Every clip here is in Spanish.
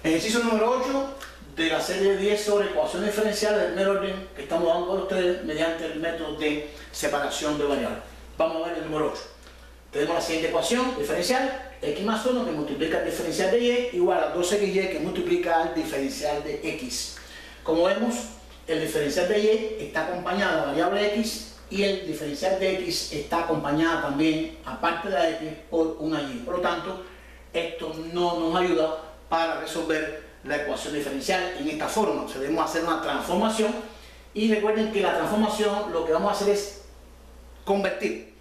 Ejercicio número 8 de la serie 10 sobre ecuaciones diferenciales del primer orden que estamos dando a ustedes mediante el método de separación de variables. Vamos a ver el número 8. Tenemos la siguiente ecuación diferencial: x más 1 que multiplica el diferencial de y igual a 2xy que multiplica el diferencial de x. Como vemos, el diferencial de y está acompañado de la variable x y el diferencial de x está acompañado también, aparte de la x, por una y. Por lo tanto, esto no nos ayuda para resolver la ecuación diferencial en esta forma. O sea, debemos hacer una transformación, y recuerden que la transformación lo que vamos a hacer es convertir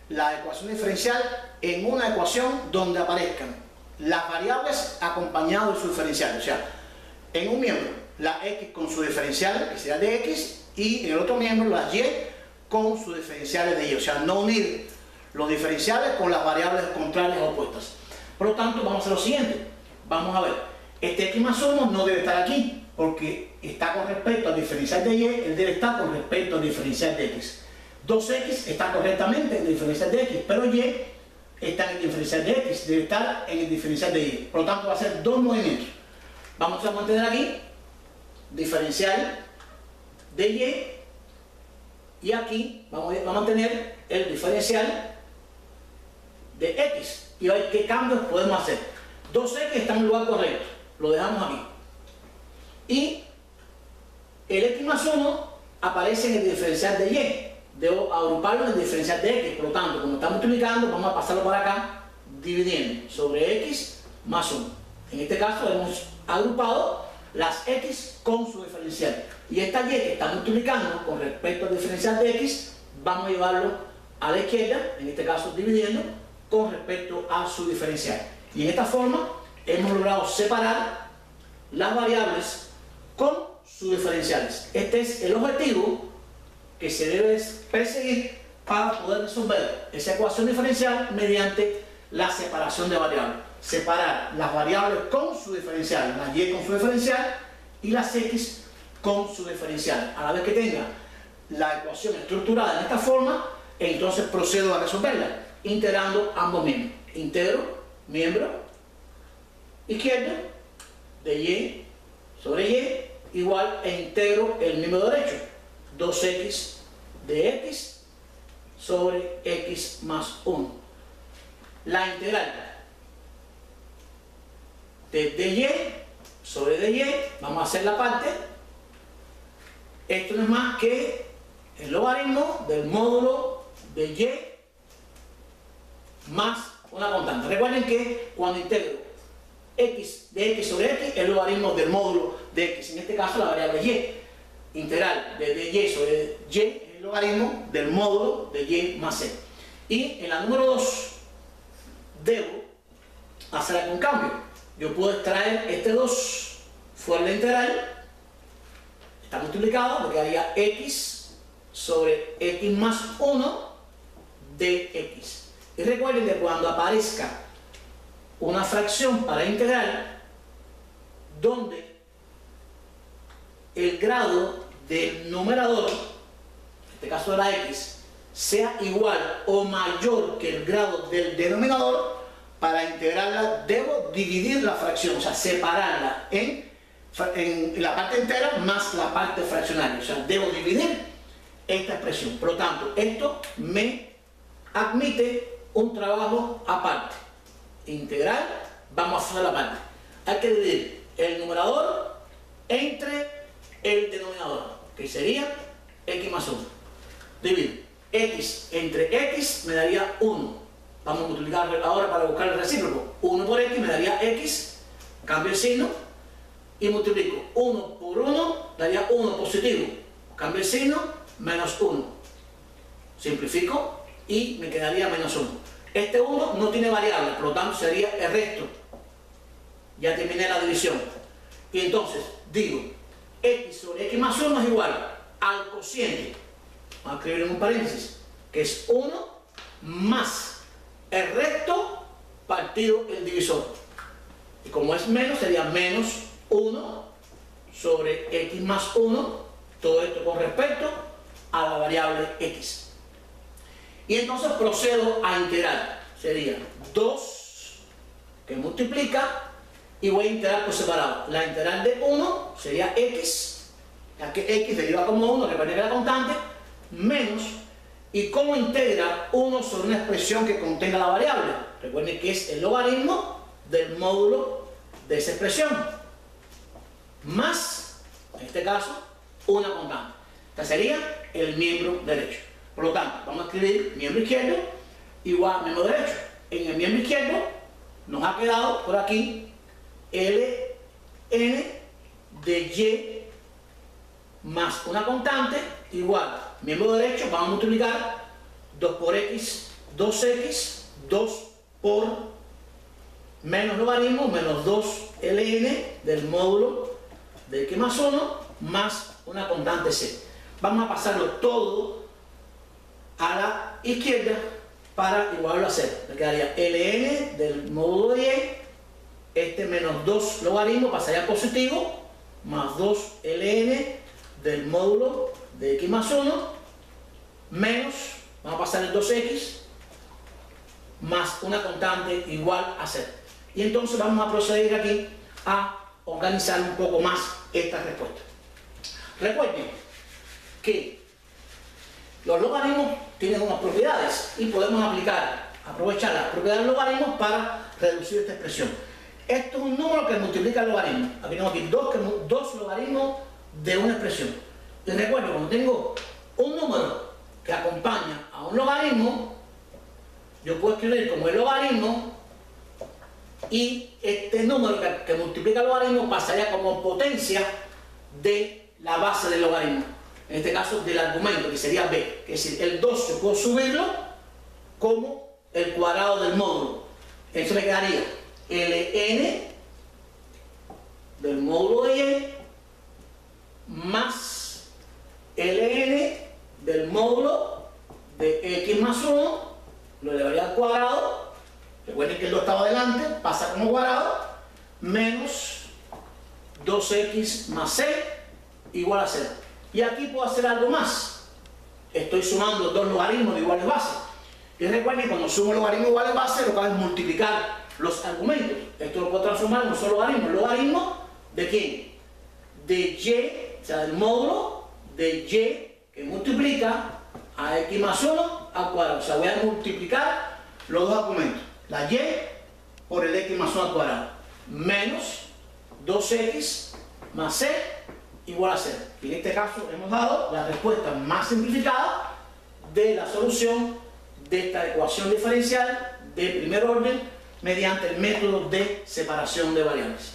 la ecuación diferencial en una ecuación donde aparezcan las variables acompañadas de su diferencial. O sea, en un miembro la x con su diferencial, que será de x, y en el otro miembro las y con sus diferenciales de y. O sea, no unir los diferenciales con las variables contrarias o opuestas. Por lo tanto, vamos a hacer lo siguiente. Vamos a ver, este x más 1 no debe estar aquí, porque está con respecto al diferencial de y, él debe estar con respecto al diferencial de x. 2x está correctamente en el diferencial de x, pero y está en el diferencial de x, debe estar en el diferencial de y. Por lo tanto, va a ser dos movimientos. Vamos a mantener aquí diferencial de y aquí vamos a mantener el diferencial de x. Y a ver qué cambios podemos hacer. 2x está en el lugar correcto, lo dejamos aquí. Y el x más 1 aparece en el diferencial de y. Debo agruparlo en el diferencial de x. Por lo tanto, como está multiplicando, vamos a pasarlo para acá, dividiendo sobre x más 1. En este caso hemos agrupado las x con su diferencial. Y esta y que está multiplicando con respecto al diferencial de x, vamos a llevarlo a la izquierda, en este caso dividiendo con respecto a su diferencial. Y en esta forma hemos logrado separar las variables con sus diferenciales. Este es el objetivo que se debe perseguir para poder resolver esa ecuación diferencial mediante la separación de variables. Separar las variables con su diferencial, las y con su diferencial y las x con su diferencial. A la vez que tenga la ecuación estructurada en esta forma, entonces procedo a resolverla, integrando ambos miembros. Integro miembro izquierdo de y sobre y igual, e integro el miembro derecho, 2x de x sobre x más 1. La integral de dy sobre dy, vamos a hacer la parte. Esto no es más que el logaritmo del módulo de y más una constante. Recuerden que cuando integro x de x sobre x, el logaritmo del módulo de x, en este caso la variable y. Integral de dy sobre y es el logaritmo del módulo de y más c. Y en la número 2 debo hacer algún cambio. Yo puedo extraer este 2 fuera de la integral, está multiplicado, me quedaría x sobre x más 1 de x. Y recuerden que cuando aparezca una fracción para integrar donde el grado del numerador, en este caso de la x, sea igual o mayor que el grado del denominador, para integrarla debo dividir la fracción, o sea, separarla en la parte entera más la parte fraccionaria. O sea, debo dividir esta expresión. Por lo tanto, esto me admite un trabajo aparte. Integral, vamos a hacer la parte. Hay que dividir el numerador entre el denominador, que sería x más 1. Divido x entre x, me daría 1. Vamos a multiplicar ahora para buscar el recíproco. 1 por x me daría x, cambio el signo y multiplico. 1 por 1 daría 1 positivo, cambio el signo, menos 1. Simplifico y me quedaría menos 1. Este 1 no tiene variable, por lo tanto sería el resto. Ya terminé la división. Y entonces digo, x sobre x más 1 es igual al cociente, vamos a escribir en un paréntesis, que es 1 más el resto partido el divisor. Y como es menos, sería menos 1 sobre x más 1, todo esto con respecto a la variable x. Y entonces procedo a integrar. Sería 2 que multiplica y voy a integrar por separado. La integral de 1 sería x, ya que x deriva como 1, recuerden que la constante, menos, ¿y cómo integra 1 sobre una expresión que contenga la variable? Recuerden que es el logaritmo del módulo de esa expresión, más, en este caso, una constante. Esta sería el miembro derecho. Por lo tanto, vamos a escribir miembro izquierdo igual a miembro derecho. En el miembro izquierdo nos ha quedado por aquí ln de y más una constante igual miembro derecho, vamos a multiplicar 2 por x, 2x, 2 por menos logaritmo, menos 2 ln del módulo de x más 1 más una constante c. Vamos a pasarlo todo a la izquierda para igualarlo a 0. Me quedaría ln del módulo de y, este menos 2 logaritmo pasaría a positivo, más 2 ln del módulo de x más 1, menos, vamos a pasar el 2x, más una constante igual a 0. Y entonces vamos a proceder aquí a organizar un poco más esta respuesta. Recuerden que los logaritmos tienen unas propiedades y podemos aprovechar las propiedades de los logaritmos para reducir esta expresión. Esto es un número que multiplica el logaritmo. Aquí tengo aquí dos logaritmos de una expresión. Y recuerdo, cuando tengo un número que acompaña a un logaritmo, yo puedo escribir como el logaritmo y este número que multiplica el logaritmo pasaría como potencia de la base del logaritmo. En este caso del argumento, que sería b. Es decir, el 2 yo puedo subirlo como el cuadrado del módulo. Eso me quedaría ln del módulo de y más ln del módulo de x más 1, lo elevaría al cuadrado. Recuerden que el 2 estaba adelante, pasa como cuadrado, menos 2x más c igual a 0. Y aquí puedo hacer algo más. Estoy sumando dos logaritmos de iguales bases. Y recuerden que cuando sumo logaritmos de iguales bases, lo que hago es multiplicar los argumentos. Esto lo puedo transformar en un solo logaritmo. ¿Logaritmo de quién? De y, o sea, del módulo de y que multiplica a x más 1 al cuadrado. O sea, voy a multiplicar los dos argumentos. La y por el x más 1 al cuadrado. Menos 2x más c igual a 0. Y en este caso hemos dado la respuesta más simplificada de la solución de esta ecuación diferencial de primer orden mediante el método de separación de variables.